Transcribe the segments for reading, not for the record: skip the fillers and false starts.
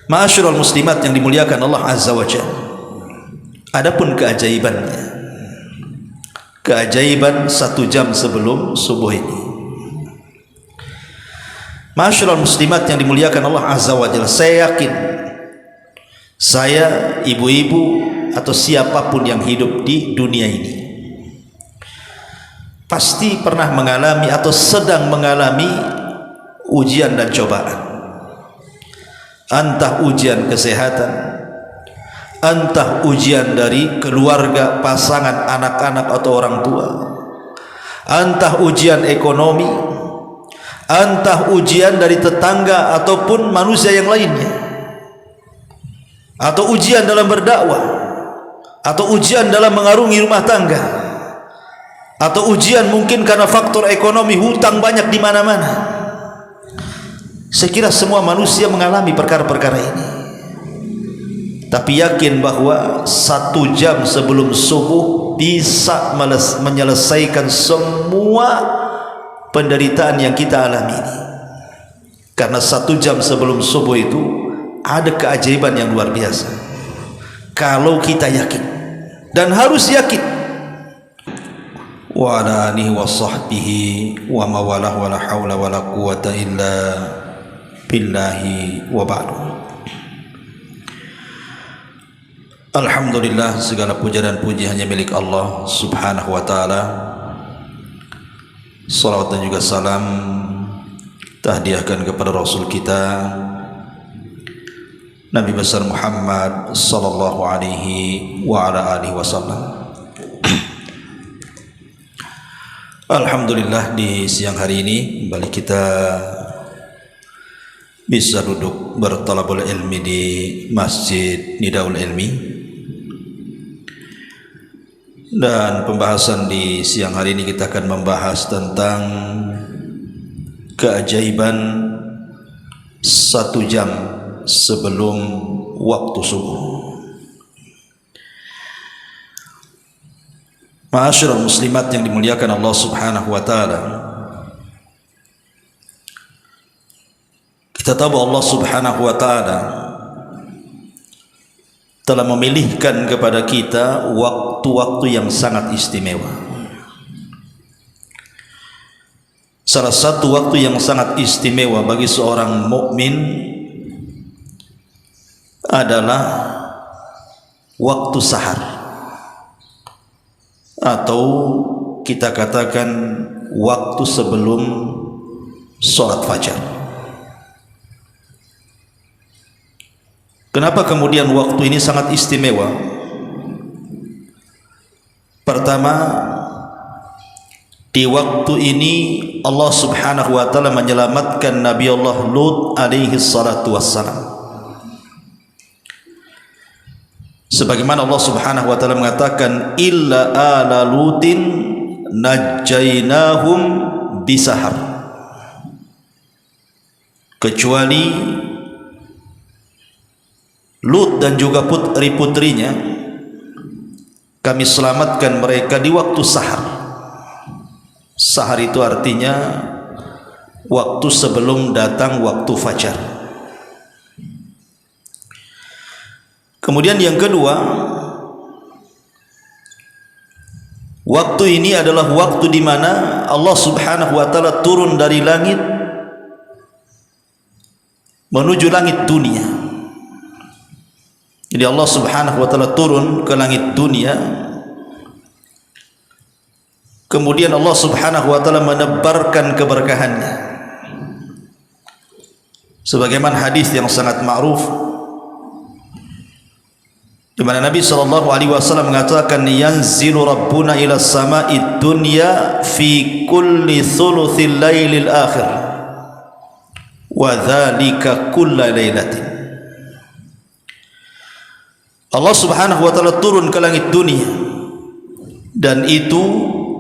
Ma'asyiral muslimat yang dimuliakan Allah Azza wa Jalla, adapun keajaibannya, keajaiban 1 jam sebelum subuh ini. Ma'asyiral muslimat yang dimuliakan Allah Azza wa Jalla, saya yakin saya, ibu-ibu atau siapapun yang hidup di dunia ini pasti pernah mengalami atau sedang mengalami ujian dan cobaan. Entah ujian kesehatan, entah ujian dari keluarga, pasangan, anak-anak atau orang tua, entah ujian ekonomi, entah ujian dari tetangga ataupun manusia yang lainnya, atau ujian dalam berdakwah, atau ujian dalam mengarungi rumah tangga, atau ujian mungkin karena faktor ekonomi, hutang banyak di mana-mana. Saya kira semua manusia mengalami perkara-perkara ini. Tapi yakin bahwa 1 jam sebelum subuh bisa menyelesaikan semua penderitaan yang kita alami ini. Karena 1 jam sebelum subuh itu ada keajaiban yang luar biasa. Kalau kita yakin, dan harus yakin. Wa ala alihi wa sahbihi wa mawalah wa la hawla wa la quwata illa billahi wa ba'du. Alhamdulillah, segala puja dan puji hanya milik Allah subhanahu wa ta'ala. Salawat dan juga salam tahdiahkan kepada Rasul kita Nabi besar Muhammad sallallahu alaihi wa ala alihi wasallam. Alhamdulillah, di siang hari ini kembali kita bisa duduk bertalabul ilmi di Masjid Nidaul Ilmi, dan pembahasan di siang hari ini kita akan membahas tentang keajaiban 1 jam sebelum waktu subuh. Ma'asyiral muslimat yang dimuliakan Allah subhanahu wa ta'ala, kita tahu Allah subhanahu wa ta'ala telah memilihkan kepada kita waktu-waktu yang sangat istimewa. Salah satu waktu yang sangat istimewa bagi seorang mukmin adalah waktu sahar, atau kita katakan waktu sebelum sholat fajar. Kenapa kemudian waktu ini sangat istimewa? Pertama, di waktu ini Allah subhanahu wa ta'ala menyelamatkan Nabi Allah Lut alaihi salatu wassalam. Sebagaimana Allah subhanahu wa ta'ala mengatakan, illa ala lutin najjaynahum bisahar, kecuali Lut dan juga putri-putrinya kami selamatkan mereka di waktu sahar. Sahar itu artinya waktu sebelum datang waktu fajar. Kemudian yang kedua, waktu ini adalah waktu di mana Allah subhanahu wa ta'ala turun dari langit menuju langit dunia. Jadi Allah subhanahu wa ta'ala turun ke langit dunia, kemudian Allah subhanahu wa ta'ala menebarkan keberkahannya. Sebagaimana hadis yang sangat ma'ruf, di mana Nabi sallallahu alaihi wasallam mengatakan, yanzilu rabbuna ila sama'id dunya fi kulli thuluthil lailil akhir wa dzalika kulla lailatin. Allah subhanahu wa ta'ala turun ke langit dunia, dan itu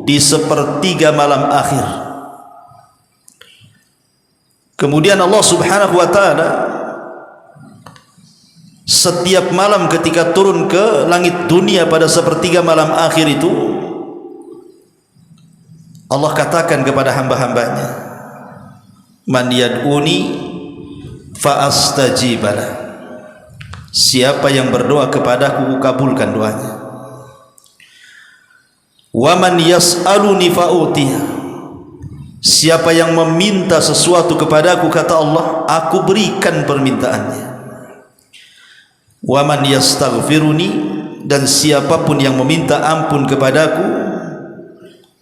di 1/3 malam akhir. Kemudian Allah subhanahu wa ta'ala setiap malam ketika turun ke langit dunia pada 1/3 malam akhir itu, Allah katakan kepada hamba-hambanya, man yad'uni fa astajibalah. siapa yang berdoa kepadaku kabulkan doanya. Wa man yas'aluni fa'utiha, siapa yang meminta sesuatu kepadaku, kata Allah, aku berikan permintaannya. Wa man yastaghfiruni, dan siapapun yang meminta ampun kepadaku,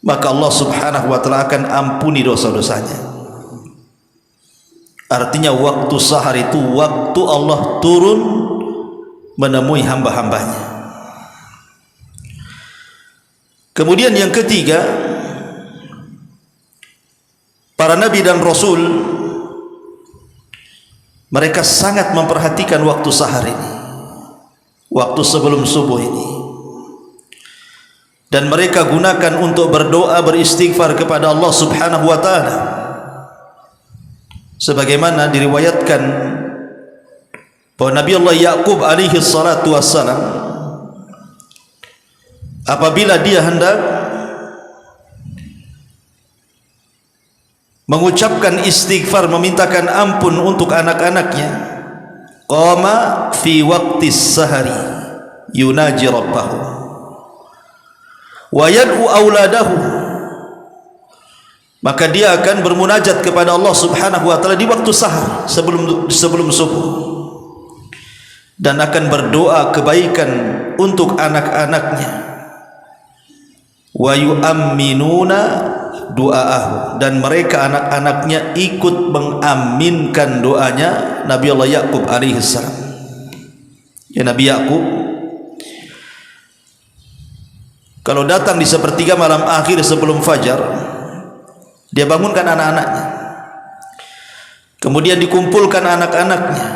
maka Allah subhanahu wa ta'ala akan ampuni dosa-dosanya. Artinya waktu sahar itu waktu Allah turun menemui hamba-hambanya. Kemudian yang ketiga, para nabi dan rasul mereka sangat memperhatikan waktu sahar ini, waktu sebelum subuh ini, dan mereka gunakan untuk berdoa, beristighfar kepada Allah subhanahu wa ta'ala, sebagaimana diriwayatkan bahwa Nabi Allah Ya'qub alaihi salatu wassalam, apabila dia hendak mengucapkan istighfar, memintakan ampun untuk anak-anaknya, qama fi waqtis sahari yunaji rabbahu wa yad'u auladahu, maka dia akan bermunajat kepada Allah subhanahu wa ta'ala di waktu sahar sebelum subuh, dan akan berdoa kebaikan untuk anak-anaknya. Wa yu'amminuna du'aahu, dan mereka anak-anaknya ikut mengaminkan doanya Nabi Allah Ya'qub alaihi salam. Ya, Nabi Ya'qub kalau datang di sepertiga malam akhir sebelum fajar, dia bangunkan anak-anaknya, kemudian dikumpulkan anak-anaknya,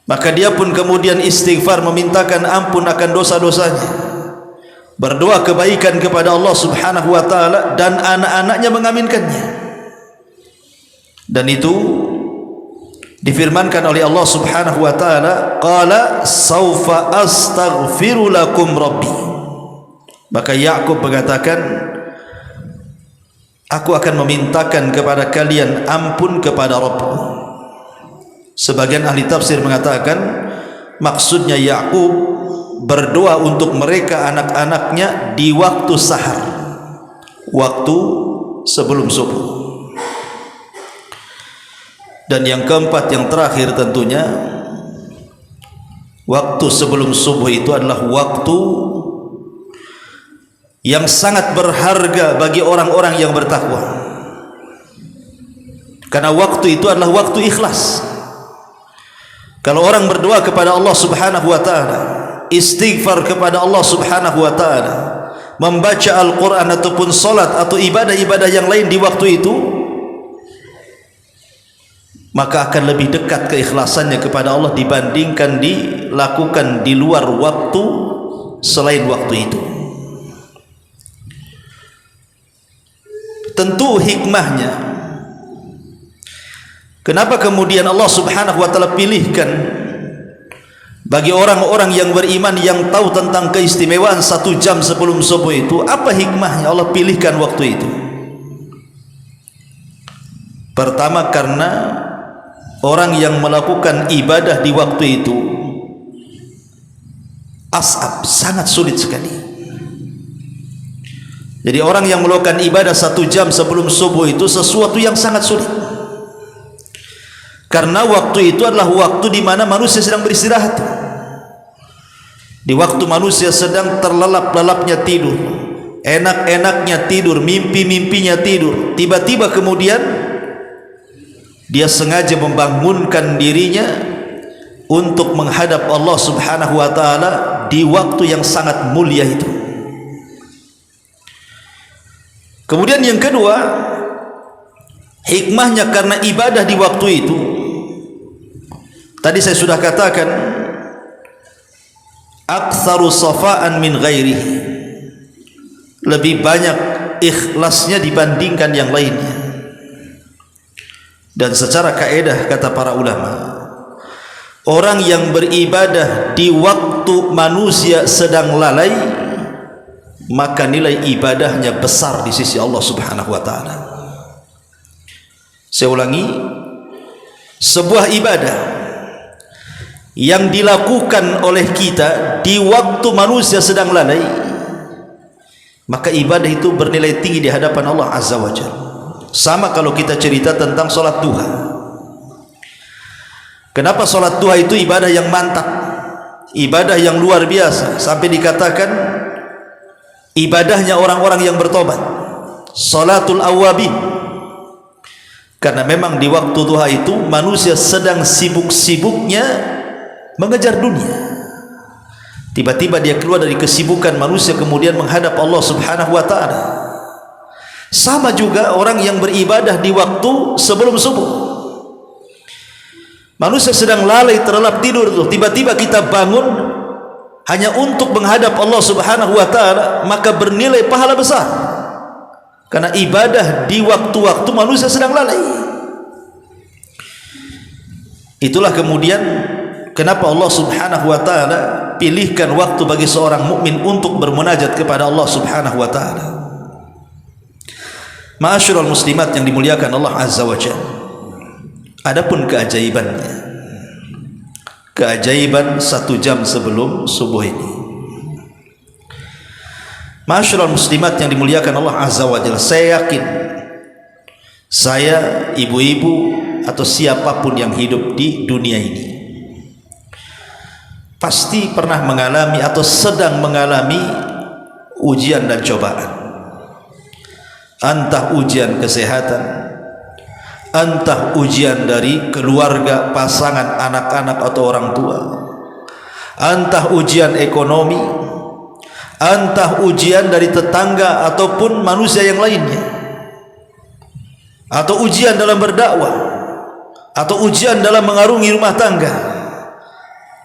maka dia pun kemudian istighfar, memintakan ampun akan dosa-dosanya, berdoa kebaikan kepada Allah subhanahu wa ta'ala, dan anak-anaknya mengaminkannya. Dan itu difirmankan oleh Allah subhanahu wa ta'ala, qala sawfa astaghfiru lakum rabbi, maka Ya'qub mengatakan, aku akan memintakan kepada kalian ampun kepada Rabbku. Sebagian ahli tafsir mengatakan maksudnya Ya'qub berdoa untuk mereka anak-anaknya di waktu sahar, waktu sebelum subuh. Dan yang keempat, yang terakhir tentunya, waktu sebelum subuh itu adalah waktu yang sangat berharga bagi orang-orang yang bertakwa, karena waktu itu adalah waktu ikhlas. Kalau orang berdoa kepada Allah subhanahu wa ta'ala, istighfar kepada Allah subhanahu wa ta'ala, membaca Al-Quran ataupun salat atau ibadah-ibadah yang lain di waktu itu, maka akan lebih dekat keikhlasannya kepada Allah dibandingkan dilakukan di luar waktu selain waktu itu. Tentu hikmahnya, kenapa kemudian Allah subhanahu wa ta'ala pilihkan bagi orang-orang yang beriman, yang tahu tentang keistimewaan 1 jam sebelum subuh itu? Apa hikmahnya Allah pilihkan waktu itu? Pertama, karena orang yang melakukan ibadah di waktu itu as'ab, sangat sulit sekali. Jadi orang yang melakukan ibadah 1 jam sebelum subuh itu sesuatu yang sangat sulit, karena waktu itu adalah waktu di mana manusia sedang beristirahat, di waktu manusia sedang terlelap-lelapnya tidur, enak-enaknya tidur, mimpi-mimpinya tidur. Tiba-tiba kemudian dia sengaja membangunkan dirinya untuk menghadap Allah subhanahu wa ta'ala di waktu yang sangat mulia itu. Kemudian yang kedua, hikmahnya karena ibadah di waktu itu, tadi saya sudah katakan, aktsaru safa'an min ghairihi, lebih banyak ikhlasnya dibandingkan yang lainnya. Dan secara kaedah kata para ulama, orang yang beribadah di waktu manusia sedang lalai, maka nilai ibadahnya besar di sisi Allah subhanahu wa ta'ala. Saya ulangi, sebuah ibadah yang dilakukan oleh kita di waktu manusia sedang lalai, maka ibadah itu bernilai tinggi di hadapan Allah Azza wa Jalla. Sama kalau kita cerita tentang sholat duha. Kenapa sholat duha itu ibadah yang mantap, ibadah yang luar biasa, sampai dikatakan ibadahnya orang-orang yang bertobat, sholatul awwabin. Karena memang di waktu duha itu manusia sedang sibuk-sibuknya mengejar dunia. Tiba-tiba dia keluar dari kesibukan manusia kemudian menghadap Allah Subhanahu wa ta'ala. Sama juga orang yang beribadah di waktu sebelum subuh. Manusia sedang lalai terlelap tidur tuh, tiba-tiba kita bangun hanya untuk menghadap Allah Subhanahu wa ta'ala, maka bernilai pahala besar. Karena ibadah di waktu-waktu manusia sedang lalai. Itulah kemudian kenapa Allah Subhanahu wa ta'ala pilihkan waktu bagi seorang mukmin untuk bermunajat kepada Allah Subhanahu wa ta'ala. Ma'asyiral muslimat yang dimuliakan Allah Azza wa Jalla, adapun keajaibannya, keajaiban 1 jam sebelum subuh ini. Ma'asyiral muslimat yang dimuliakan Allah Azza wa Jalla, saya yakin saya, ibu-ibu atau siapapun yang hidup di dunia ini pasti pernah mengalami atau sedang mengalami ujian dan cobaan. Entah ujian kesehatan, entah ujian dari keluarga, pasangan, anak-anak atau orang tua, entah ujian ekonomi, entah ujian dari tetangga ataupun manusia yang lainnya, atau ujian dalam berdakwah, atau ujian dalam mengarungi rumah tangga,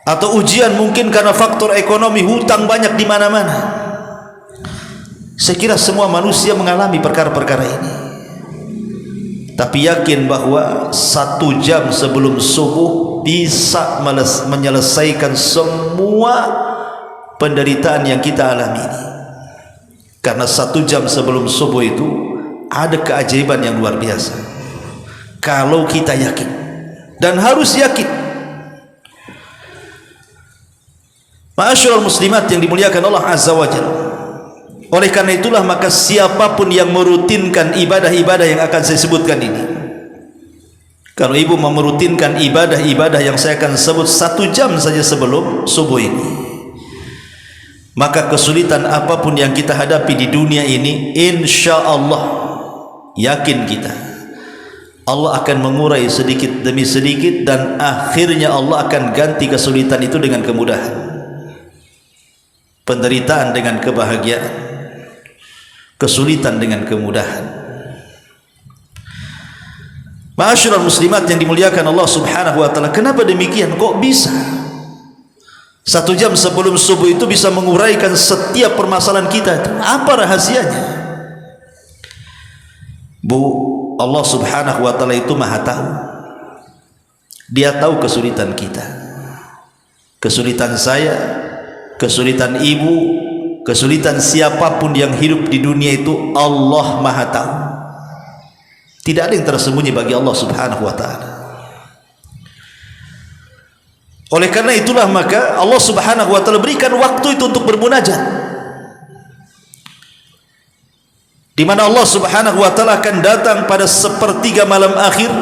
atau ujian mungkin karena faktor ekonomi, hutang banyak di mana-mana. Saya kira semua manusia mengalami perkara-perkara ini. Tapi yakin bahwa 1 jam sebelum subuh bisa menyelesaikan semua penderitaan yang kita alami ini. Karena 1 jam sebelum subuh itu ada keajaiban yang luar biasa. Kalau kita yakin, dan harus yakin. Ma'asyiral muslimat yang dimuliakan Allah Azza wa Jalla, oleh karena itulah maka siapapun yang merutinkan ibadah-ibadah yang akan saya sebutkan ini, kalau ibu merutinkan ibadah-ibadah yang saya akan sebut 1 jam saja sebelum subuh ini, maka kesulitan apapun yang kita hadapi di dunia ini, insya Allah, yakin kita, Allah akan mengurai sedikit demi sedikit, dan akhirnya Allah akan ganti kesulitan itu dengan kemudahan, penderitaan dengan kebahagiaan, kesulitan dengan kemudahan. Ma'asyiral muslimat yang dimuliakan Allah Subhanahu wa ta'ala, kenapa demikian? Kok bisa 1 jam sebelum subuh itu bisa menguraikan setiap permasalahan kita? Apa rahasianya? Bu, Allah Subhanahu wa ta'ala itu maha tahu. Dia tahu kesulitan kita, kesulitan saya, kesulitan ibu, kesulitan siapapun yang hidup di dunia itu. Allah maha tahu. Tidak ada yang tersembunyi bagi Allah Subhanahu wa ta'ala. Oleh karena itulah maka Allah Subhanahu wa ta'ala berikan waktu itu untuk bermunajat, di mana Allah Subhanahu wa ta'ala akan datang pada 1/3 malam akhir,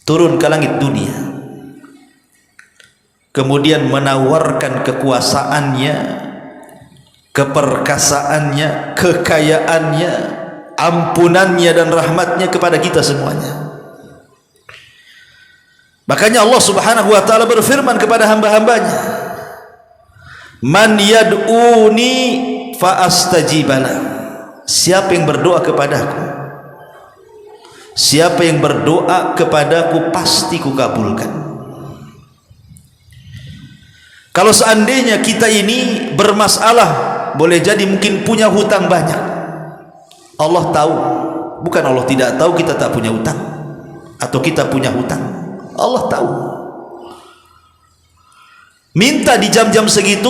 turun ke langit dunia, kemudian menawarkan kekuasaannya, keperkasaannya, kekayaannya, ampunannya dan rahmatnya kepada kita semuanya. Makanya Allah Subhanahu wa ta'ala berfirman kepada hamba-hambanya, man yad'uni fa astajibala. Siapa yang berdoa kepadaku, siapa yang berdoa kepadaku pasti kukabulkan. Kalau seandainya kita ini bermasalah, boleh jadi mungkin punya hutang banyak, Allah tahu. Bukan Allah tidak tahu kita tak punya hutang atau kita punya hutang. Allah tahu. Minta di jam-jam segitu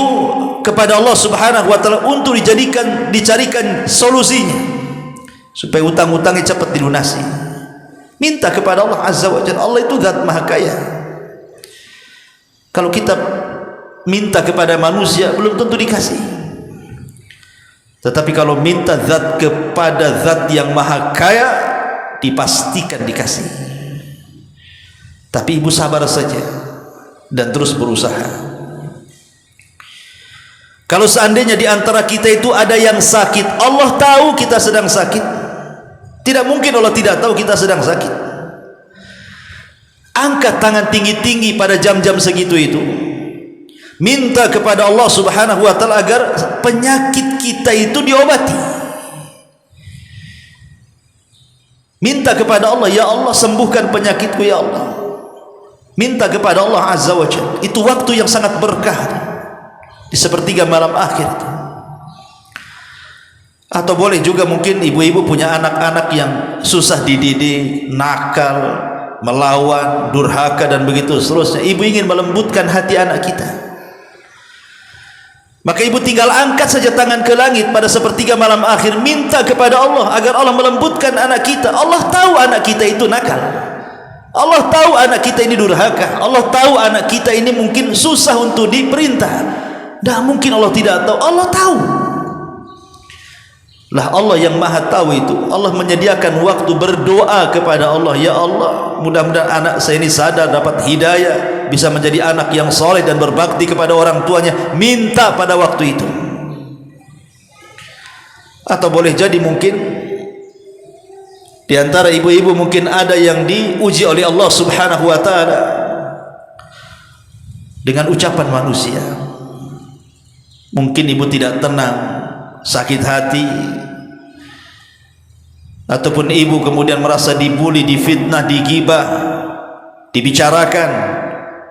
kepada Allah Subhanahu wa ta'ala untuk dicarikan solusinya, supaya hutang-hutangnya cepat dilunasi. Minta kepada Allah Azza wa Jalla. Allah itu zat maha kaya. Kalau kita minta kepada manusia belum tentu dikasih. Tetapi kalau minta zat kepada zat yang maha kaya, dipastikan dikasih. Tapi ibu sabar saja dan terus berusaha. Kalau seandainya di antara kita itu ada yang sakit, Allah tahu kita sedang sakit. Tidak mungkin Allah tidak tahu kita sedang sakit. Angkat tangan tinggi-tinggi pada jam-jam segitu itu. Minta kepada Allah Subhanahu wa taala agar penyakit kita itu diobati. Minta kepada Allah, ya Allah sembuhkan penyakitku ya Allah. Minta kepada Allah Azza wa Jalla. Itu waktu yang sangat berkah di sepertiga malam akhir. Atau boleh juga mungkin ibu-ibu punya anak-anak yang susah dididik, nakal, melawan, durhaka dan begitu seterusnya. Ibu ingin melembutkan hati anak kita, maka ibu tinggal angkat saja tangan ke langit pada sepertiga malam akhir, minta kepada Allah agar Allah melembutkan anak kita. Allah tahu anak kita itu nakal, Allah tahu anak kita ini durhaka, Allah tahu anak kita ini mungkin susah untuk diperintah. Tidak mungkin Allah tidak tahu, Allah tahu. Lah Allah yang maha tahu itu, Allah menyediakan waktu berdoa kepada Allah, ya Allah mudah-mudahan anak saya ini sadar, dapat hidayah, bisa menjadi anak yang soleh dan berbakti kepada orang tuanya. Minta pada waktu itu. Atau boleh jadi mungkin di antara ibu-ibu mungkin ada yang diuji oleh Allah Subhanahu wa taala dengan ucapan manusia. Mungkin ibu tidak tenang, sakit hati, ataupun ibu kemudian merasa dibuli, difitnah, digibah, dibicarakan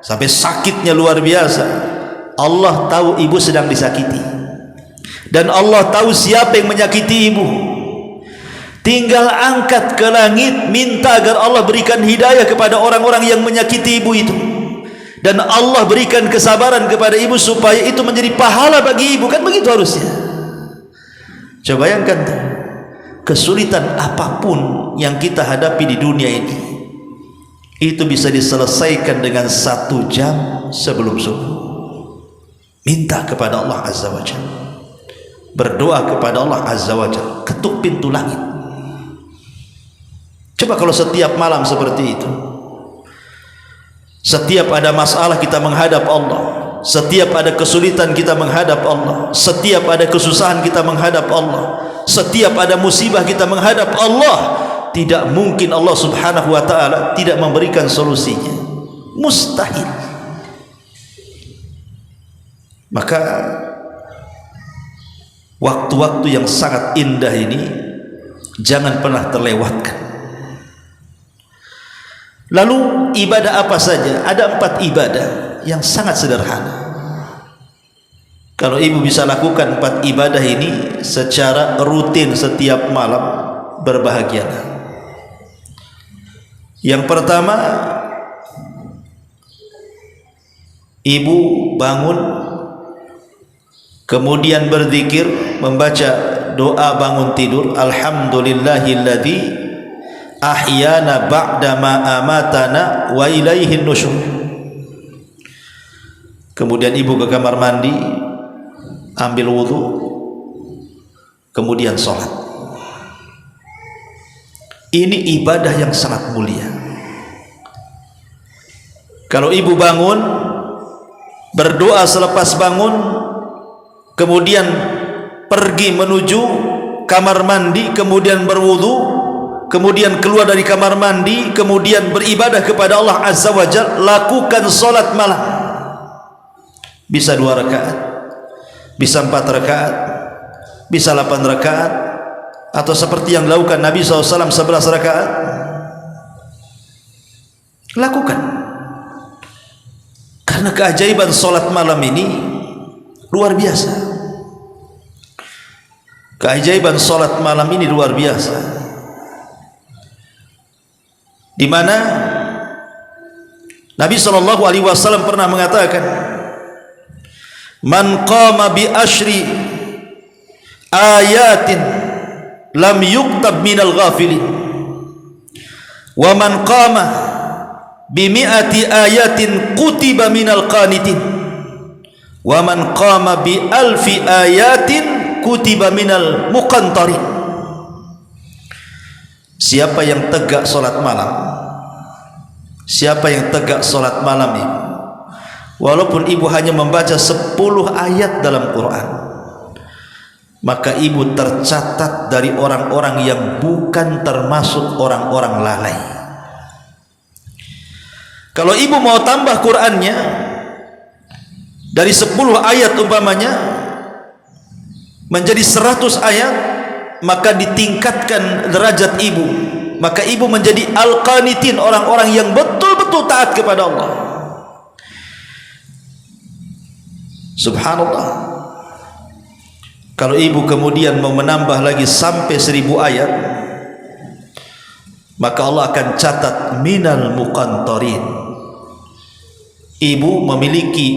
sampai sakitnya luar biasa. Allah tahu ibu sedang disakiti, dan Allah tahu siapa yang menyakiti ibu. Tinggal angkat ke langit, minta agar Allah berikan hidayah kepada orang-orang yang menyakiti ibu itu, dan Allah berikan kesabaran kepada ibu supaya itu menjadi pahala bagi ibu. Kan begitu harusnya. Coba bayangkan, kesulitan apapun yang kita hadapi di dunia ini, itu bisa diselesaikan dengan 1 jam sebelum subuh. Minta kepada Allah Azza wa Jalla, berdoa kepada Allah Azza wa Jalla, ketuk pintu langit. Coba kalau setiap malam seperti itu, setiap ada masalah kita menghadap Allah, setiap ada kesulitan kita menghadap Allah, setiap ada kesusahan kita menghadap Allah, setiap ada musibah kita menghadap Allah, tidak mungkin Allah Subhanahu wa taala tidak memberikan solusinya. Mustahil. Maka waktu-waktu yang sangat indah ini jangan pernah terlewatkan. Lalu ibadah apa saja? Ada 4 ibadah yang sangat sederhana. Kalau ibu bisa lakukan 4 ibadah ini secara rutin setiap malam, berbahagialah. Yang pertama, ibu bangun, kemudian berzikir, membaca doa bangun tidur, alhamdulillahilladzi ahyana ba'dama amatana wa ilaihin nusyur. Kemudian ibu ke kamar mandi, ambil wudu, kemudian sholat. Ini ibadah yang sangat mulia. Kalau ibu bangun, berdoa selepas bangun, kemudian pergi menuju kamar mandi, kemudian berwudu, kemudian keluar dari kamar mandi, kemudian beribadah kepada Allah Azza wa Jalla, lakukan sholat malam. Bisa 2 rakaat, bisa 4 rakaat, bisa 8 rakaat, atau seperti yang dilakukan Nabi SAW 11 rakaat. Lakukan, karena keajaiban sholat malam ini luar biasa. Keajaiban sholat malam ini luar biasa, di mana Nabi SAW pernah mengatakan, man qama bi ashri ayatin lam yuktab minal ghafilin, wa man qama bimi'ati ayatin kutiba minal qanitin wa man qama bi alfi ayatin kutiba minal muqantarin. Siapa yang tegak salat malam, siapa yang tegak salat malam ini, walaupun ibu hanya membaca 10 ayat dalam Quran, maka ibu tercatat dari orang-orang yang bukan termasuk orang-orang lalai. Kalau ibu mau tambah Qurannya dari 10 ayat umpamanya menjadi 100 ayat, maka ditingkatkan derajat ibu, maka ibu menjadi al-qanitin, orang-orang yang betul-betul taat kepada Allah. Subhanallah. Kalau ibu kemudian mau menambah lagi sampai 1000 ayat, maka Allah akan catat minal muqantarin. Ibu memiliki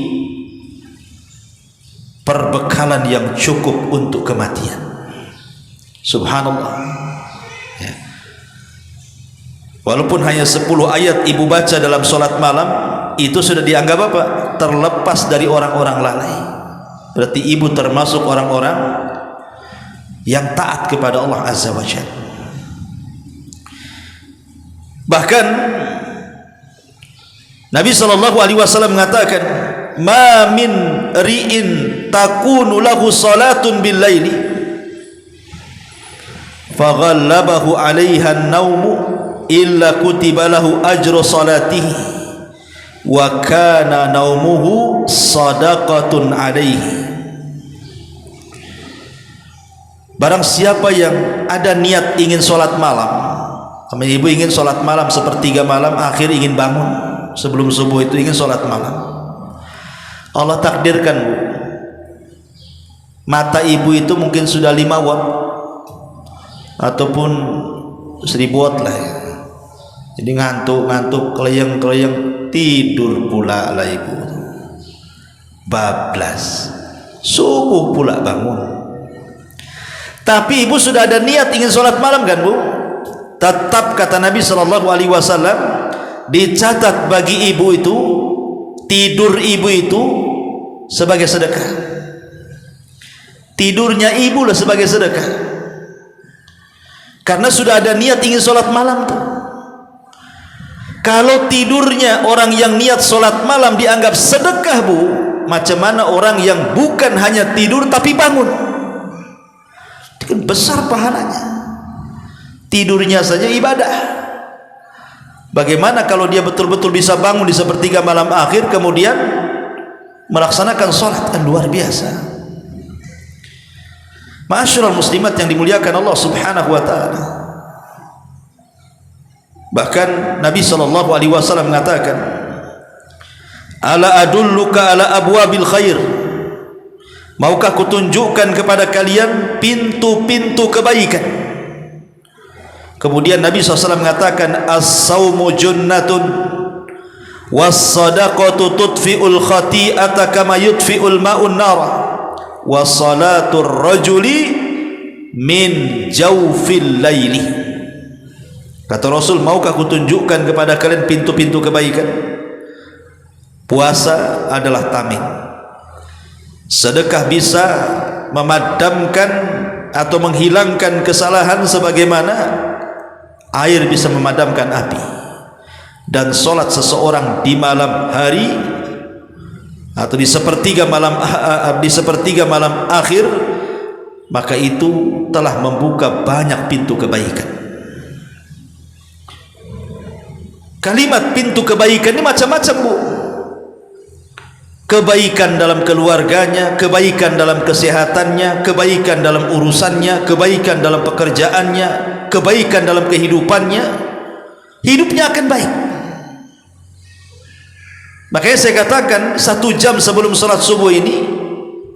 perbekalan yang cukup untuk kematian. Subhanallah ya. Walaupun hanya 10 ayat ibu baca dalam solat malam, itu sudah dianggap apa? Terlepas dari orang-orang lalai. Berarti ibu termasuk orang-orang yang taat kepada Allah Azza wa Jalla. Bahkan Nabi SAW mengatakan, ma min ri'in takunu lahu salatun bil laili faghallabahu 'alaiha an-naumu illa kutiba lahu ajru salatihi wa kana naumuhu sadaqatun 'alaihi. Barang siapa yang ada niat ingin sholat malam, sama ibu ingin sholat malam sepertiga malam akhir, ingin bangun sebelum subuh itu ingin sholat malam, Allah takdirkan bu, mata ibu itu mungkin sudah 5 watt ataupun 1000 watt lah ya. Jadi ngantuk-ngantuk, keleyeng-keleyeng, tidur pula lah ibu, bablas, subuh pula bangun. Tapi ibu sudah ada niat ingin sholat malam kan bu, tetap kata Nabi SAW dicatat bagi ibu itu, tidur ibu itu sebagai sedekah. Tidurnya ibu lah sebagai sedekah, karena sudah ada niat ingin sholat malam tuh. Kalau tidurnya orang yang niat sholat malam dianggap sedekah bu, macam mana orang yang bukan hanya tidur tapi bangun? Itu kan besar pahalanya. Tidurnya saja ibadah. Bagaimana kalau dia betul-betul bisa bangun di sepertiga malam akhir kemudian melaksanakan sholat? Kan luar biasa. Ma'asyiral muslimat yang dimuliakan Allah Subhanahu wa taala. Bahkan Nabi SAW mengatakan, ala adulluka ala abwabil khair, maukah kutunjukkan kepada kalian pintu-pintu kebaikan? Kemudian Nabi SAW mengatakan, as-sawmu junnatun was-sadaqatu tudfi'ul khati'ata kama yudfi'ul ma'un nara wa salatur rajuli min jawfil laili. Kata Rasul, maukah kutunjukkan kepada kalian pintu-pintu kebaikan? Puasa adalah tameng. Sedekah bisa memadamkan atau menghilangkan kesalahan sebagaimana air bisa memadamkan api. Dan solat seseorang di malam hari atau di sepertiga malam akhir, maka itu telah membuka banyak pintu kebaikan. Kalimat pintu kebaikan ini macam-macam bu. Kebaikan dalam keluarganya, kebaikan dalam kesehatannya, kebaikan dalam urusannya, kebaikan dalam pekerjaannya, kebaikan dalam kehidupannya, hidupnya akan baik. Makanya saya katakan 1 jam sebelum sholat subuh ini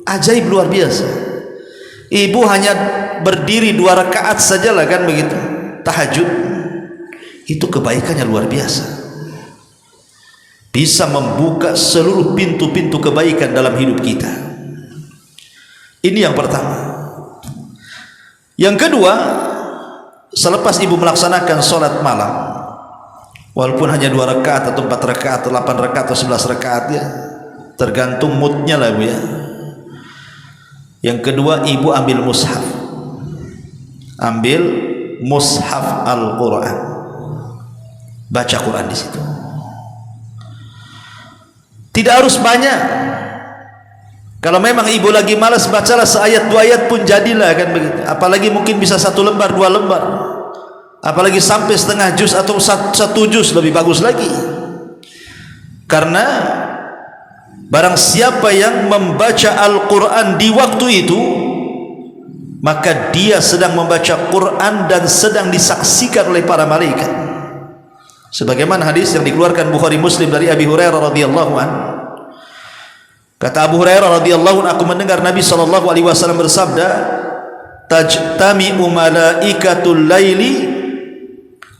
ajaib luar biasa. Ibu hanya berdiri 2 rakaat sajalah kan begitu, tahajud, itu kebaikannya luar biasa, bisa membuka seluruh pintu-pintu kebaikan dalam hidup kita. Ini yang pertama. Yang kedua, selepas ibu melaksanakan sholat malam, walaupun hanya 2 rakaat atau 4 rakaat atau 8 rakaat atau 11 rakaat ya, tergantung moodnya lah Bu ya. Yang kedua, ibu ambil mushaf, ambil mushaf Al-Quran, baca Quran di situ. Tidak harus banyak. Kalau memang ibu lagi malas, bacalah seayat 2 ayat pun jadilah, kan begitu. Apalagi mungkin bisa 1 lembar 2 lembar, apalagi sampai setengah juz atau 1 juz, lebih bagus lagi. Karena barang siapa yang membaca Al-Quran di waktu itu, maka dia sedang membaca Quran dan sedang disaksikan oleh para malaikat. Sebagaimana hadis yang dikeluarkan Bukhari Muslim dari Abi Hurairah radhiyallahu anhu. Kata Abu Hurairah radhiyallahu anhu, aku mendengar Nabi sallallahu alaihi wasallam bersabda, tajtami'u malaikatul laili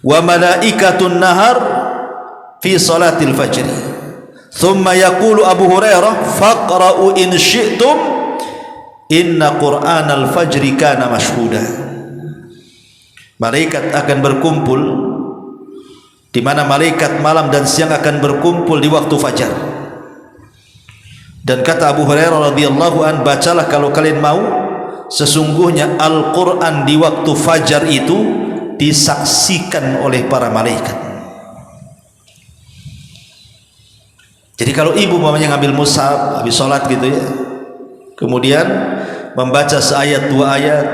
wa malaikatun nahar fi salatil fajr. Thumma yaqulu Abu Hurairah, faqra'u in syi'tum inna Qur'anal fajri kana mashhuda. Malaikat akan berkumpul, di mana malaikat malam dan siang akan berkumpul di waktu fajar. Dan kata Abu Hurairah radhiyallahu an, bacalah kalau kalian mau, sesungguhnya Al-Quran di waktu fajar itu disaksikan oleh para malaikat. Jadi kalau ibu mamanya ngambil mushaf habis sholat gitu ya, kemudian membaca seayat 2 ayat,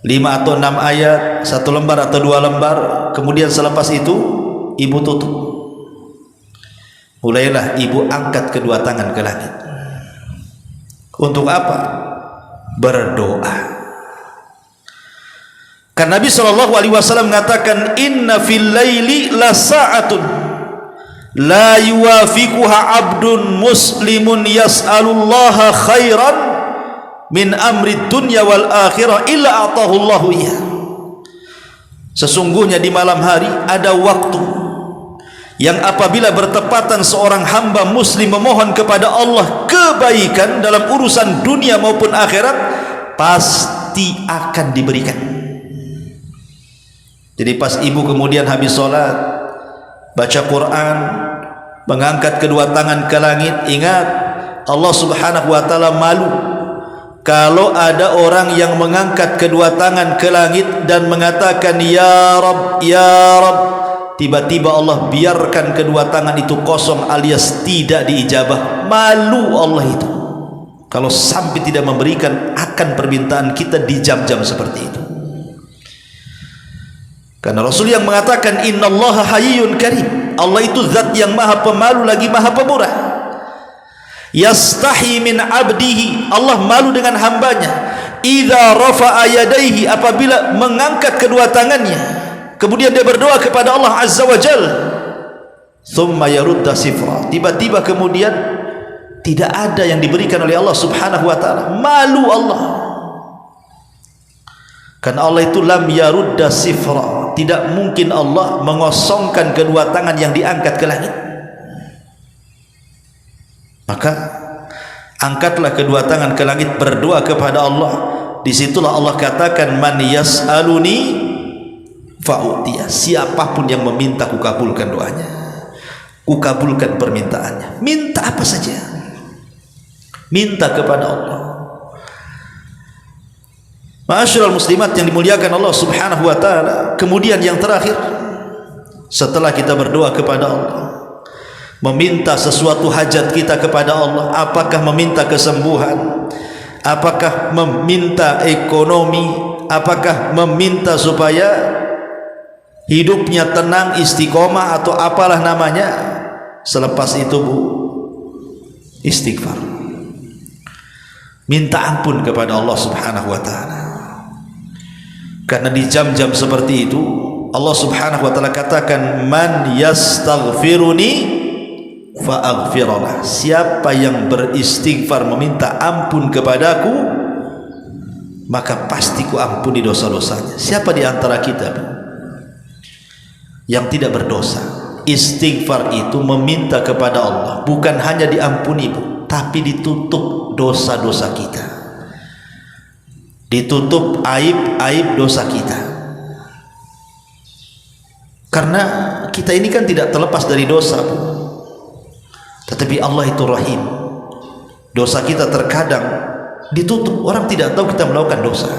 5 atau 6 ayat, 1 lembar atau 2 lembar, kemudian selepas itu ibu tutup. Mulailah ibu angkat kedua tangan ke langit. Untuk apa? Berdoa. Karena Nabi SAW mengatakan, inna fil laili la sa'atun la yuwafiquha abdun muslimun yas'alullaha khairan min amri dunya wal akhirah illa atahu Allahu iya. Sesungguhnya di malam hari ada waktu yang apabila bertepatan seorang hamba muslim memohon kepada Allah kebaikan dalam urusan dunia maupun akhirat, pasti akan diberikan. Jadi pas ibu kemudian habis sholat, baca Quran, mengangkat kedua tangan ke langit, ingat Allah subhanahu wa ta'ala malu kalau ada orang yang mengangkat kedua tangan ke langit dan mengatakan ya Rabb, ya Rabb, tiba-tiba Allah biarkan kedua tangan itu kosong alias tidak diijabah. Malu Allah itu kalau sampai tidak memberikan akan permintaan kita di jam-jam seperti itu. Karena Rasul yang mengatakan innallaha hayyun karim, Allah itu zat yang maha pemalu lagi maha pemurah. Yastahi min abdihi, Allah malu dengan hambanya. Idza rafa'a yadayhi, apabila mengangkat kedua tangannya, kemudian dia berdoa kepada Allah Azza wa Jal, thumma yarudda sifra, tiba-tiba kemudian tidak ada yang diberikan oleh Allah subhanahu wa ta'ala. Malu Allah. Karena Allah itu lam yarudda sifra, tidak mungkin Allah mengosongkan kedua tangan yang diangkat ke langit. Maka angkatlah kedua tangan ke langit, berdoa kepada Allah. Disitulah Allah katakan, man yas'aluni fa'utiyah, siapapun yang meminta kukabulkan doanya, kukabulkan permintaannya. Minta apa saja, minta kepada Allah. Ma'asyiral muslimat yang dimuliakan Allah subhanahu wa ta'ala. Kemudian yang terakhir, setelah kita berdoa kepada Allah, meminta sesuatu hajat kita kepada Allah, apakah meminta kesembuhan, apakah meminta ekonomi, apakah meminta supaya hidupnya tenang, istiqomah, atau apalah namanya, selepas itu Bu, istighfar, minta ampun kepada Allah subhanahu wa ta'ala. Karena di jam-jam seperti itu Allah subhanahu wa ta'ala katakan, man yastaghfiruni fa'aghfirullah, siapa yang beristighfar meminta ampun kepadaku, maka pasti ku ampuni dosa-dosanya. Siapa di antara kita yang tidak berdosa? Istighfar itu meminta kepada Allah, bukan hanya diampuni Bu, tapi ditutup dosa-dosa kita, ditutup aib-aib dosa kita. Karena kita ini kan tidak terlepas dari dosa, tetapi Allah itu Rahim. Dosa kita terkadang ditutup, orang tidak tahu kita melakukan dosa.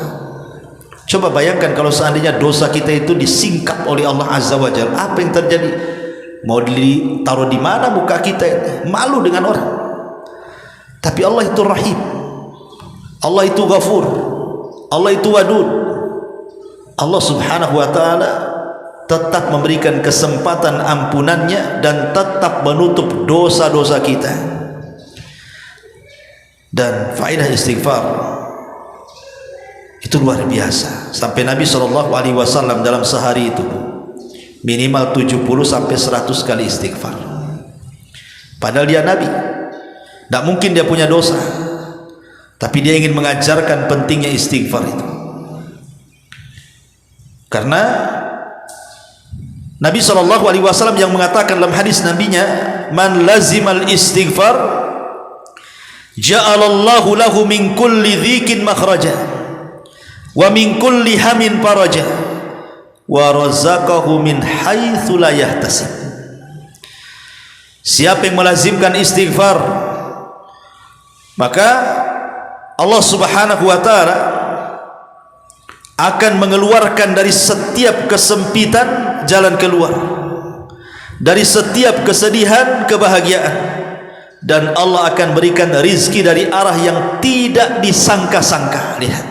Coba bayangkan kalau seandainya dosa kita itu disingkap oleh Allah Azza wa Jalla, apa yang terjadi? Mau ditaruh di mana muka kita ini? Malu dengan orang. Tapi Allah itu Rahim, Allah itu Ghafur, Allah itu Wadud. Allah Subhanahu wa ta'ala tetap memberikan kesempatan ampunannya dan tetap menutup dosa-dosa kita. Dan faedah istighfar itu luar biasa. Sampai Nabi SAW dalam sehari itu minimal 70 sampai 100 kali istighfar. Padahal dia Nabi, tidak mungkin dia punya dosa, tapi dia ingin mengajarkan pentingnya istighfar itu. Karena Nabi SAW yang mengatakan dalam hadis nabinya, man lazimal istighfar ja'alallahu lahu min kulli dhikin makhraja wa min kulli hamin faraja wa razaqahu min haitsu la yahtasib. Siapa yang melazimkan istighfar, maka Allah Subhanahu wa ta'ala akan mengeluarkan dari setiap kesempitan jalan keluar, dari setiap kesedihan kebahagiaan, dan Allah akan berikan rizki dari arah yang tidak disangka-sangka. Lihat,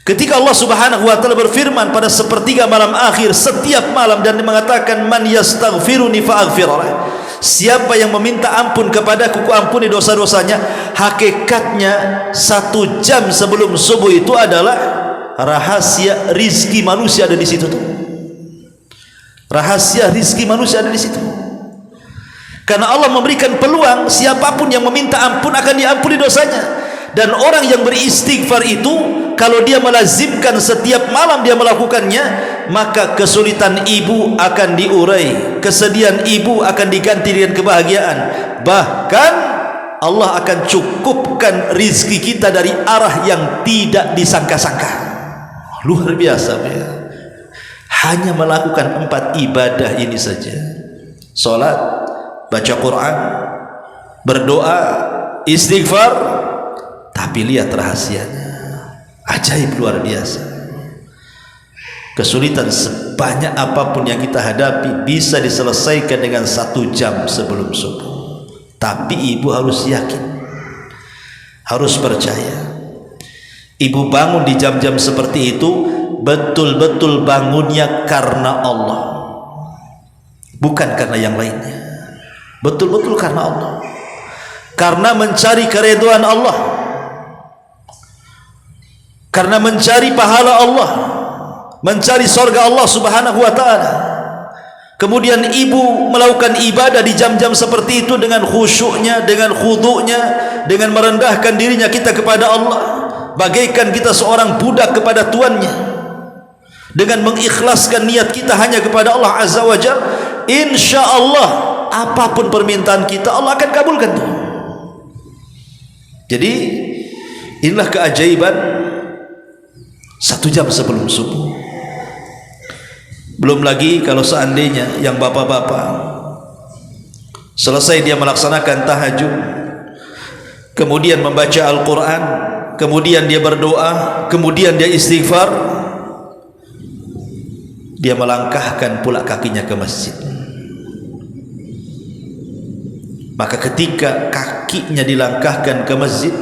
ketika Allah Subhanahu wa ta'ala berfirman pada sepertiga malam akhir setiap malam dan mengatakan man yastaghfiruni fa'aghfirlah, siapa yang meminta ampun kepadaku, ku ampuni dosa-dosanya. Hakikatnya 1 jam sebelum subuh itu adalah rahasia rizki manusia ada di situ tuh. Rahasia rizki manusia ada di situ. Karena Allah memberikan peluang siapapun yang meminta ampun akan diampuni dosanya. Dan orang yang beristighfar itu kalau dia melazimkan setiap malam dia melakukannya, maka kesulitan ibu akan diurai, kesedihan ibu akan diganti dengan kebahagiaan. Bahkan Allah akan cukupkan rizki kita dari arah yang tidak disangka-sangka. Luar biasa ya. Hanya melakukan 4 ibadah ini saja, salat, baca Quran, berdoa, istighfar. Tapi lihat rahasianya, ajaib, luar biasa. Kesulitan sebanyak apapun yang kita hadapi bisa diselesaikan dengan 1 jam sebelum subuh. Tapi ibu harus yakin, harus percaya. Ibu bangun di jam-jam seperti itu betul-betul bangunnya karena Allah, bukan karena yang lainnya. Betul-betul karena Allah, karena mencari keridhaan Allah, karena mencari pahala Allah, mencari surga Allah Subhanahu wa ta'ala. Kemudian ibu melakukan ibadah di jam-jam seperti itu dengan khusyuknya, dengan khudu'nya, dengan merendahkan dirinya kita kepada Allah, bagaikan kita seorang budak kepada tuannya, dengan mengikhlaskan niat kita hanya kepada Allah Azza wa Jalla. Insya Allah apapun permintaan kita Allah akan kabulkan. Jadi inilah keajaiban 1 jam sebelum subuh. Belum lagi kalau seandainya yang bapak-bapak selesai dia melaksanakan tahajud, kemudian membaca Al-Quran, kemudian dia berdoa, kemudian dia istighfar, dia melangkahkan pula kakinya ke masjid. Maka ketika kakinya dilangkahkan ke masjid,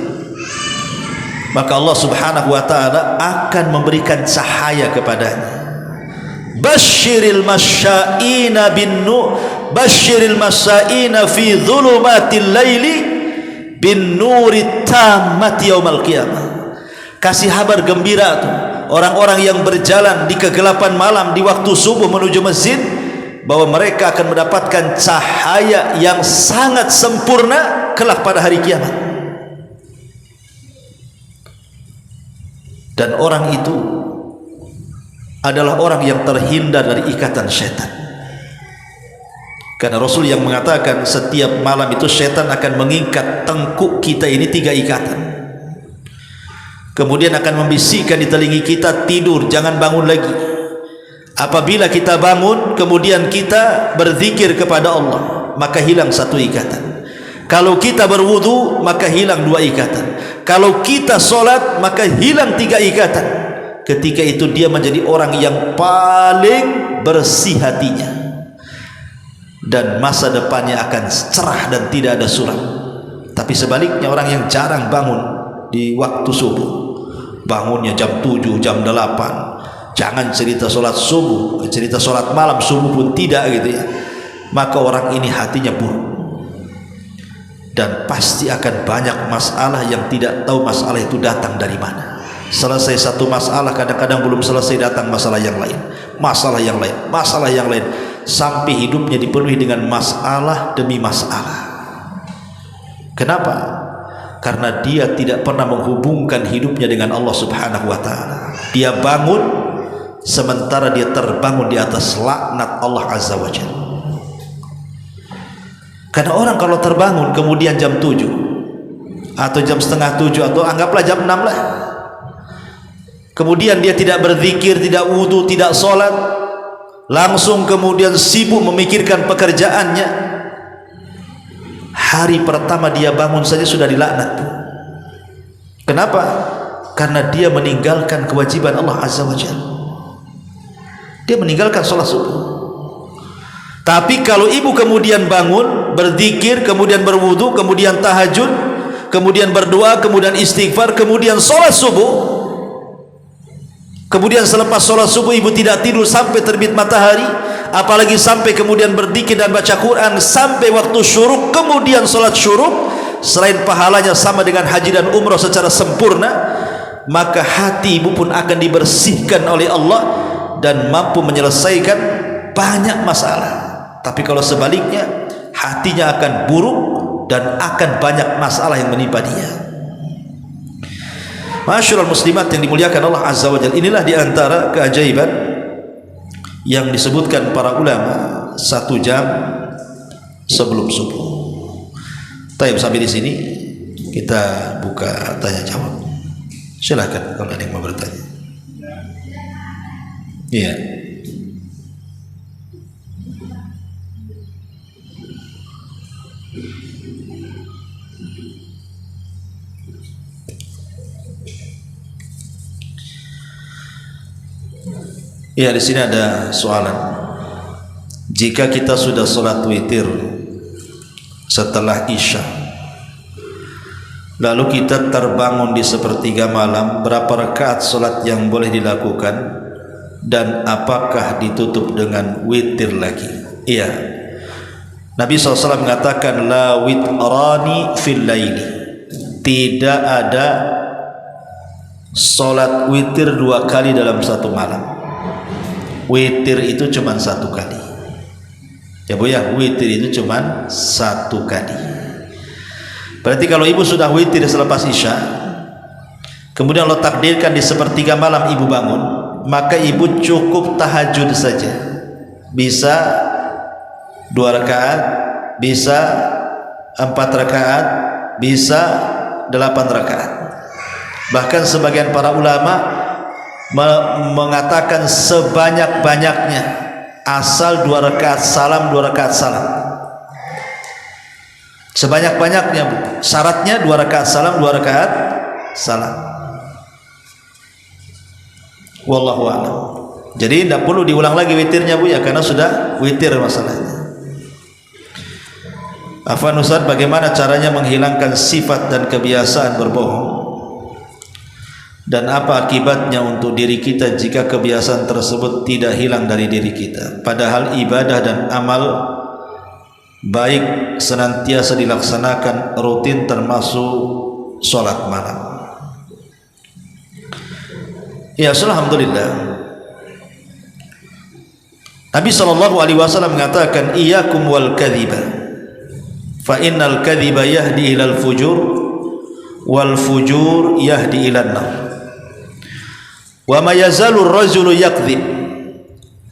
maka Allah Subhanahu wa ta'ala akan memberikan cahaya kepadanya. Basyiril masya'ina bin nur, basyiril masya'ina fi dhulumatil laili bin nuri tammati yaumal qiyamah. Kasih kabar gembira tuh orang-orang yang berjalan di kegelapan malam di waktu subuh menuju masjid, bahwa mereka akan mendapatkan cahaya yang sangat sempurna kelak pada hari kiamat. Dan orang itu adalah orang yang terhindar dari ikatan syaitan. Karena Rasul yang mengatakan setiap malam itu syaitan akan mengikat tengkuk kita ini 3 ikatan. Kemudian akan membisikkan di telinga kita, tidur, jangan bangun lagi. Apabila kita bangun kemudian kita berzikir kepada Allah, maka hilang satu ikatan. Kalau kita berwudu, maka hilang dua ikatan. Kalau kita solat, maka hilang tiga ikatan. Ketika itu dia menjadi orang yang paling bersih hatinya, dan masa depannya akan cerah dan tidak ada suram. Tapi sebaliknya, orang yang jarang bangun di waktu subuh, bangunnya jam 7, jam 8, jangan cerita solat subuh, cerita solat malam, subuh pun tidak gitu ya, maka orang ini hatinya buruk, dan pasti akan banyak masalah yang tidak tahu masalah itu datang dari mana. Selesai satu masalah, kadang-kadang belum selesai datang masalah yang lain, masalah yang lain, masalah yang lain, sampai hidupnya dipenuhi dengan masalah demi masalah. Kenapa? Karena dia tidak pernah menghubungkan hidupnya dengan Allah Subhanahu wa ta'ala. Dia bangun sementara dia terbangun di atas laknat Allah Azza wa Jalla. Karena orang kalau terbangun kemudian jam 7 atau jam setengah 7 atau anggaplah jam 6 lah, kemudian dia tidak berzikir, tidak wudu, tidak sholat, langsung kemudian sibuk memikirkan pekerjaannya, hari pertama dia bangun saja sudah dilaknat. Kenapa? Karena dia meninggalkan kewajiban Allah Azza wa Jalla. Dia meninggalkan sholat subuh. Tapi kalau ibu kemudian bangun, berzikir, kemudian berwudu, kemudian tahajud, kemudian berdoa, kemudian istighfar, kemudian sholat subuh, kemudian selepas sholat subuh ibu tidak tidur sampai terbit matahari, apalagi sampai kemudian berzikir dan baca Quran sampai waktu syuruk, kemudian sholat syuruk, selain pahalanya sama dengan haji dan umrah secara sempurna, maka hati ibu pun akan dibersihkan oleh Allah dan mampu menyelesaikan banyak masalah. Tapi kalau sebaliknya, hatinya akan buruk dan akan banyak masalah yang menimpa dia. Masyaallah muslimat yang dimuliakan Allah Azza wa Jalla, inilah diantara keajaiban yang disebutkan para ulama 1 jam sebelum subuh. Taib, sampai di sini kita buka tanya jawab. Silakan kalau ada yang mau bertanya. Iya. Ya, di sini ada soalan. Jika kita sudah sholat witir setelah isya, lalu kita terbangun di sepertiga malam, berapa rakaat sholat yang boleh dilakukan, dan apakah ditutup dengan witir lagi? Iya, Nabi SAW mengatakan la witrani fil laili, tidak ada sholat witir 2 kali dalam satu malam. Witir itu cuma 1 kali ya Bu ya, witir itu cuma 1 kali. Berarti kalau ibu sudah witir selepas isya, kemudian Allah takdirkan di sepertiga malam ibu bangun, maka ibu cukup tahajud saja. Bisa 2 rakaat, bisa 4 rakaat, bisa 8 rakaat. Bahkan sebagian para ulama mengatakan sebanyak-banyaknya, asal 2 rakaat salam, 2 rakaat salam, sebanyak-banyaknya Bu. Syaratnya 2 rakaat salam, 2 rakaat salam. Wallahu a'lam. Jadi tidak perlu diulang lagi witirnya Bu ya, karena sudah witir masalahnya. Afwan Ustaz, bagaimana caranya menghilangkan sifat dan kebiasaan berbohong, dan apa akibatnya untuk diri kita jika kebiasaan tersebut tidak hilang dari diri kita, padahal ibadah dan amal baik senantiasa dilaksanakan rutin termasuk sholat malam? Ya, alhamdulillah. Nabi SAW mengatakan iyyakum wal kadhiba fa innal kadhiba yahdi ilal fujur wal fujur yahdi ilan nar. Wa ma yazalu ar-rajulu yakdzib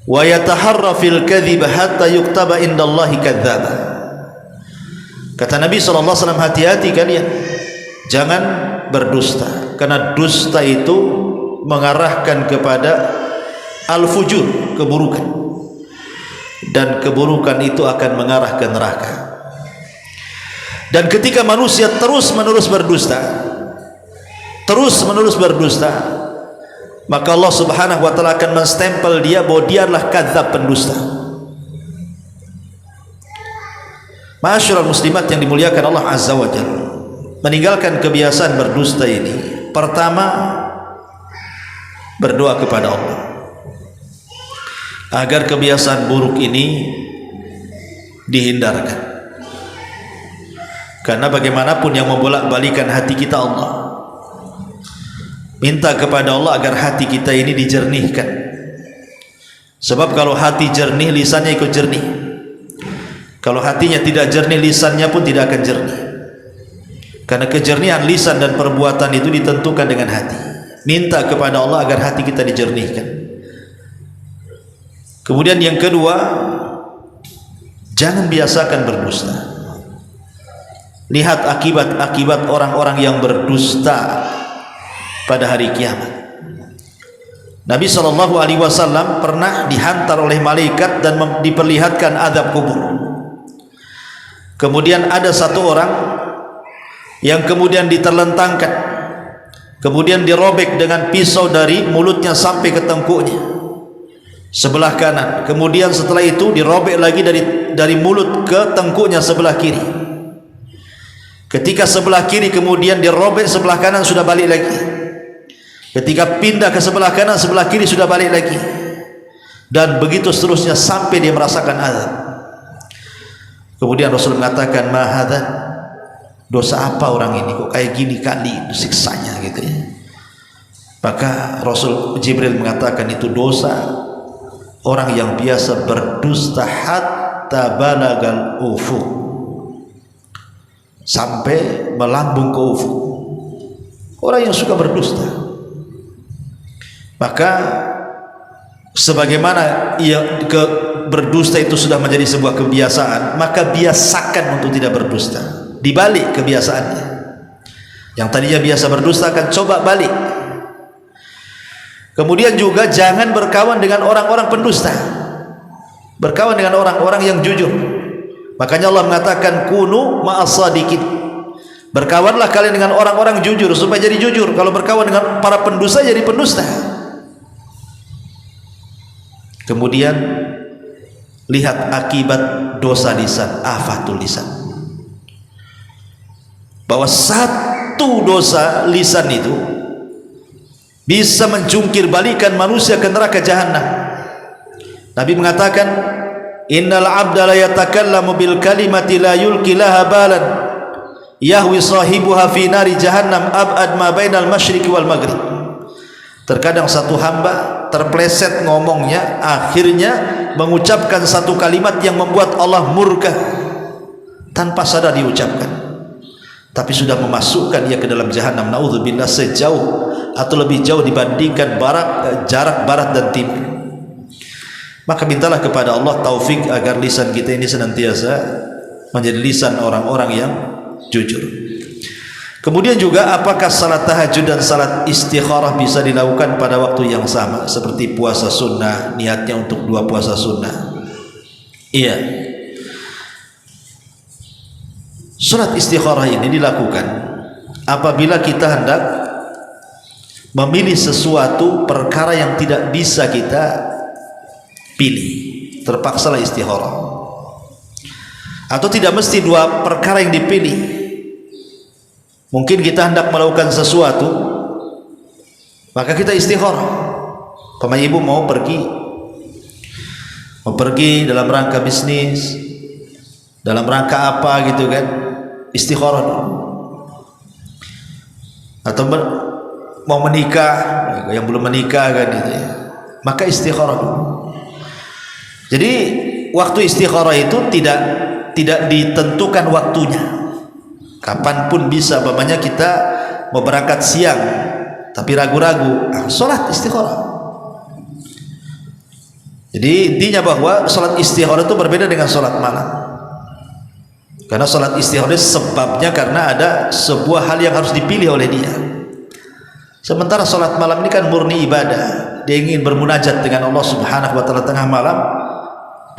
wa yataharra fil kadhib hatta yuktaba indallahi kadzdzaba. Kata Nabi SAW, hati-hati kalian, jangan berdusta, karena dusta itu mengarahkan kepada al-fujur, keburukan, dan keburukan itu akan mengarah ke neraka. Dan ketika manusia terus-menerus berdusta, maka Allah Subhanahu wa taala akan menstempel dia bahwa dia adalah kadzab, pendusta. Ma'asyiral muslimat yang dimuliakan Allah Azza wa Jalla, meninggalkan kebiasaan berdusta ini, pertama, berdoa kepada Allah agar kebiasaan buruk ini dihindarkan. Karena bagaimanapun yang membolak-balikan hati kita Allah. Minta kepada Allah agar hati kita ini dijernihkan. Sebab kalau hati jernih, lisannya ikut jernih. Kalau hatinya tidak jernih, lisannya pun tidak akan jernih. Karena kejernihan lisan dan perbuatan itu ditentukan dengan hati. Minta kepada Allah agar hati kita dijernihkan. Kemudian yang kedua, jangan biasakan berdusta. Lihat akibat-akibat orang-orang yang berdusta pada hari kiamat. Nabi SAW pernah dihantar oleh malaikat dan diperlihatkan azab kubur. Kemudian ada satu orang yang kemudian diterlentangkan, kemudian dirobek dengan pisau dari mulutnya sampai ke tengkuknya sebelah kanan. Kemudian setelah itu dirobek lagi dari mulut ke tengkuknya sebelah kiri. Ketika sebelah kiri kemudian dirobek, sebelah kanan sudah balik lagi. Ketika pindah ke sebelah kanan, sebelah kiri sudah balik lagi. Dan begitu seterusnya sampai dia merasakan azab. Kemudian Rasul mengatakan, "Ma hadza?" Dosa apa orang ini kok kayak gini kali siksanya gitu ya. Maka Rasul Jibril mengatakan itu dosa orang yang biasa berdusta hatta balagal ufuk, sampai melambung ke ufuk. Orang yang suka berdusta, maka sebagaimana berdusta itu sudah menjadi sebuah kebiasaan, maka biasakan untuk tidak berdusta. Dibalik kebiasaannya. Yang tadinya biasa berdusta akan coba balik. Kemudian juga jangan berkawan dengan orang-orang pendusta. Berkawan dengan orang-orang yang jujur. Makanya Allah mengatakan kunu ma'as-sadiqin. Berkawanlah kalian dengan orang-orang jujur supaya jadi jujur. Kalau berkawan dengan para pendusta jadi pendusta. Kemudian lihat akibat dosa lisan, afatul lisan. Bahwa satu dosa lisan itu bisa menjungkir balikan manusia ke neraka jahanam. Nabi mengatakan, innal abda la yatakallamu bil kalimati la yulqi laha balan yahwi sahibuha fi nari jahannam ab'ad ma bainal masyriqi wal maghrib. Terkadang satu hamba terpleset ngomongnya, akhirnya mengucapkan satu kalimat yang membuat Allah murka tanpa sadar diucapkan, tapi sudah memasukkan ia ke dalam jahanam, naudzubillah, sejauh atau lebih jauh dibandingkan jarak barat dan timur. Maka mintalah kepada Allah taufik agar lisan kita ini senantiasa menjadi lisan orang-orang yang jujur. Kemudian juga apakah salat tahajud dan salat istikharah bisa dilakukan pada waktu yang sama seperti puasa sunnah, niatnya untuk 2 puasa sunnah? Iya. Salat istikharah ini dilakukan apabila kita hendak memilih sesuatu perkara yang tidak bisa kita pilih, terpaksalah istikharah. Atau tidak mesti 2 perkara yang dipilih. Mungkin kita hendak melakukan sesuatu, maka kita istikharah. Pemain ibu mau pergi dalam rangka bisnis, dalam rangka apa gitu kan, istikharah dulu. Atau mau menikah, yang belum menikah kan gitu ya, maka istikharah dulu. Jadi waktu istikharah itu tidak ditentukan waktunya, kapanpun bisa. Umpamanya kita mau berangkat siang tapi ragu-ragu, sholat istikharah. Jadi intinya bahwa sholat istikharah itu berbeda dengan sholat malam. Karena sholat istikharah sebabnya karena ada sebuah hal yang harus dipilih oleh dia. Sementara sholat malam ini kan murni ibadah, dia ingin bermunajat dengan Allah Subhanahu wa taala tengah malam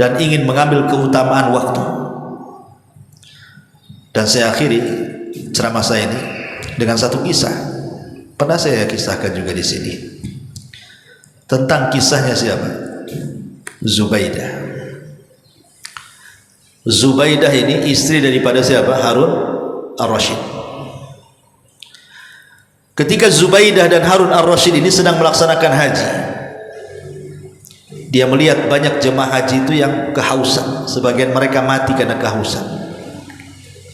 dan ingin mengambil keutamaan waktu. Dan saya akhiri ceramah saya ini dengan satu kisah. Pernah saya kisahkan juga di sini. Tentang kisahnya siapa? Zubaidah. Zubaidah ini istri daripada siapa? Harun Ar-Rasyid. Ketika Zubaidah dan Harun Ar-Rasyid ini sedang melaksanakan haji, dia melihat banyak jemaah haji itu yang kehausan. Sebagian mereka mati karena kehausan,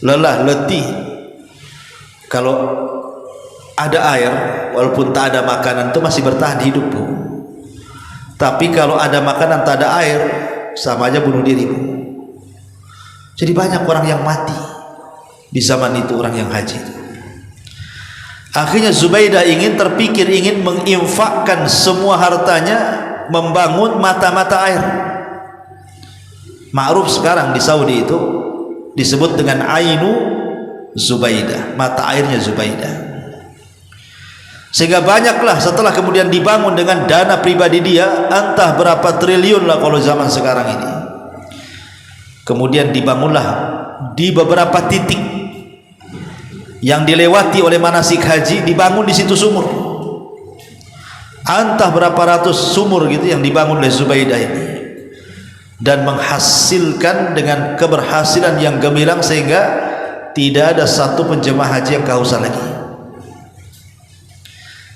lelah, letih. Kalau ada air, walaupun tak ada makanan, itu masih bertahan hidup, Bu. Tapi kalau ada makanan tak ada air, sama aja bunuh diri, Bu. Jadi banyak orang yang mati di zaman itu, orang yang haji. Akhirnya Zubaidah terpikir ingin menginfakkan semua hartanya membangun mata-mata air. Ma'ruf sekarang di Saudi itu disebut dengan Ainu Zubaidah, mata airnya Zubaidah. Sehingga banyaklah setelah kemudian dibangun dengan dana pribadi dia, entah berapa triliun lah kalau zaman sekarang ini. Kemudian dibangunlah di beberapa titik yang dilewati oleh manasik haji, dibangun di situ sumur. Entah berapa ratus sumur gitu yang dibangun oleh Zubaidah ini, dan menghasilkan dengan keberhasilan yang gemilang sehingga tidak ada satu penjemaah haji yang kehausan lagi.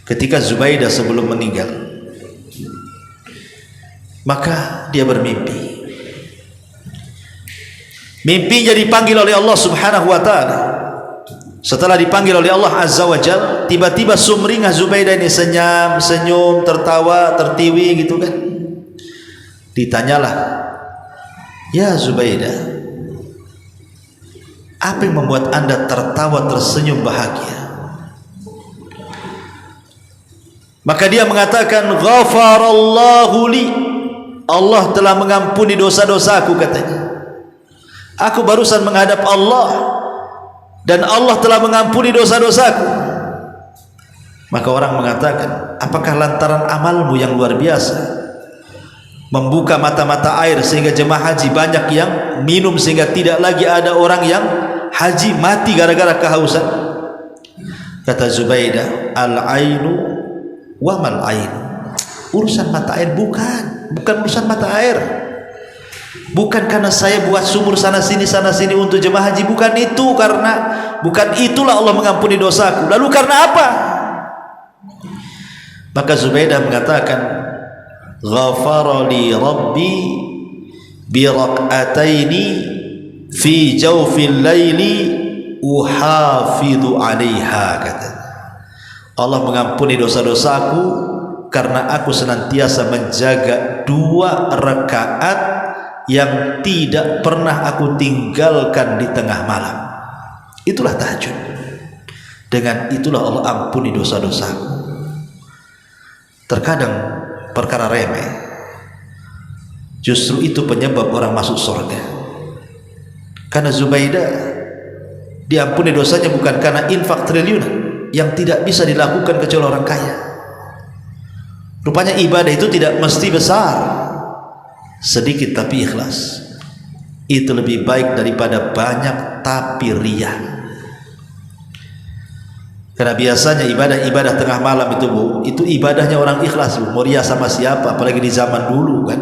Ketika Zubaidah sebelum meninggal, maka dia bermimpi. Mimpinya dipanggil oleh Allah Subhanahu wa taala. Setelah dipanggil oleh Allah Azza wa Jalla, tiba-tiba sumringah Zubaidah ini senyum, tertawa, tertiwi gitu kan. Ditanyalah, "Ya Zubaidah, apa yang membuat Anda tertawa, tersenyum, bahagia?" Maka dia mengatakan, "Ghafarallahu li." Allah telah mengampuni dosa-dosaku, katanya. Aku barusan menghadap Allah dan Allah telah mengampuni dosa-dosaku. Maka orang mengatakan, apakah lantaran amalmu yang luar biasa membuka mata-mata air sehingga jemaah haji banyak yang minum sehingga tidak lagi ada orang yang haji mati gara-gara kehausan? Kata Zubaidah, al-ainu wa mal ainu. Urusan mata air bukan urusan mata air. Bukan karena saya buat sumur sana sini untuk jemaah haji, bukan itu, karena bukan itulah Allah mengampuni dosaku. Lalu karena apa? Maka Zubaidah mengatakan, "Ghafarali Rabbi bi rak'ataini fi jawfil laili uhafidhu 'alaiha." Kata Allah mengampuni dosa-dosaku karena aku senantiasa menjaga 2 rakaat yang tidak pernah aku tinggalkan di tengah malam. Itulah tahajud. Dengan itulah Allah ampuni dosa-dosaku. Terkadang perkara remeh, justru itu penyebab orang masuk surga. Karena Zubaidah diampuni dosanya bukan karena infak triliunan yang tidak bisa dilakukan kecuali orang kaya. Rupanya ibadah itu tidak mesti besar, sedikit tapi ikhlas. Itu lebih baik daripada banyak tapi riya. Karena biasanya ibadah tengah malam itu, Bu, itu ibadahnya orang ikhlas, Bu. Mau riya sama siapa? Apalagi di zaman dulu kan.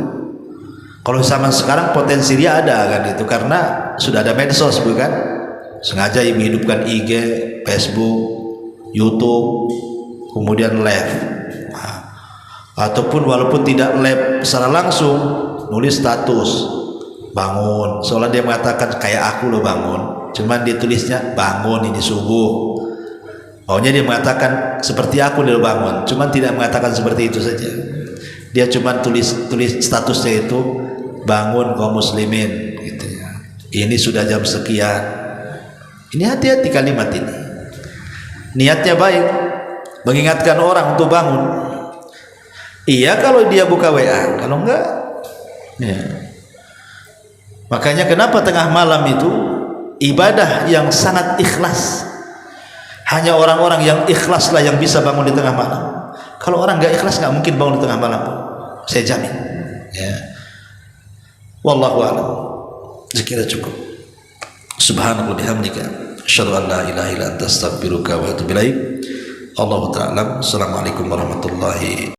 Kalau zaman sekarang potensi riya ada kan itu, karena sudah ada medsos, Bu kan. Sengaja menghidupkan IG, Facebook, YouTube, kemudian live. Ataupun walaupun tidak live secara langsung, nulis status bangun, soalnya dia mengatakan kayak aku loh bangun, cuman dia tulisnya bangun ini subuh. Maunya dia mengatakan seperti aku dia bangun, cuman tidak mengatakan seperti itu saja. Dia cuman tulis statusnya itu bangun kaum muslimin gitu ya. Ini sudah jam sekian. Ini hati-hati kalimat ini. Niatnya baik, mengingatkan orang untuk bangun. Iya kalau dia buka WA, kalau enggak ya. Makanya kenapa tengah malam itu ibadah yang sangat ikhlas, hanya orang-orang yang ikhlaslah yang bisa bangun di tengah malam. Kalau orang nggak ikhlas nggak mungkin bangun di tengah malam, saya jamin. Ya. Wallahu a'lam. Sekira cukup. Subhanallah bihamdika, asyhadu an la ilaha illa anta astaghfiruka wa atubu ilaik. Allahu ta'ala. Assalamualaikum warahmatullahi